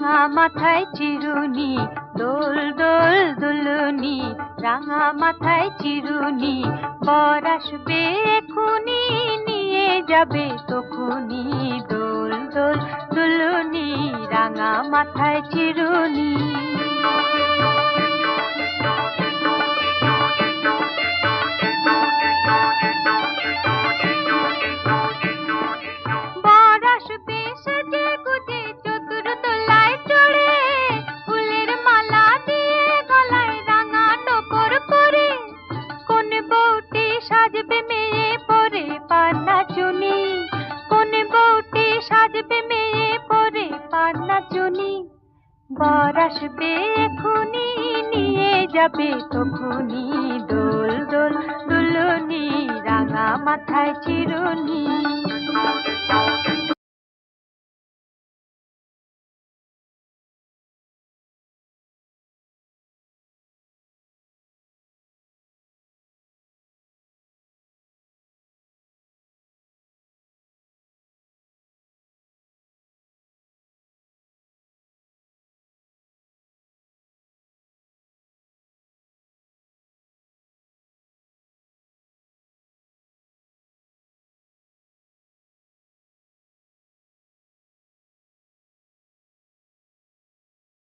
রাঙা মাথায় চিরুনি, দোল দোল দুলুনি, রাঙা মাথায় চিরুনি, বর আসবে এখুনি, নিয়ে যাবে তখুনি, দোল দোল দুলুনি, রাঙা মাথায় চিরুনি। বর আসবে সেজে গুজে চতুর দোলায় চড়ে, ফুলের মালা দিয়ে গলায় রাঙা টোপর পরে, কোন বউটি সাজবে মেয়ে পরে পান্না চুনি, কোন বউটি সাজবে মেয়ে পরে পান্না চুনি, বর আসবে এখুনি, নিয়ে যাবে তখুনি, দোল দোল দুলুনি, রাঙা মাথায় চিরুনি।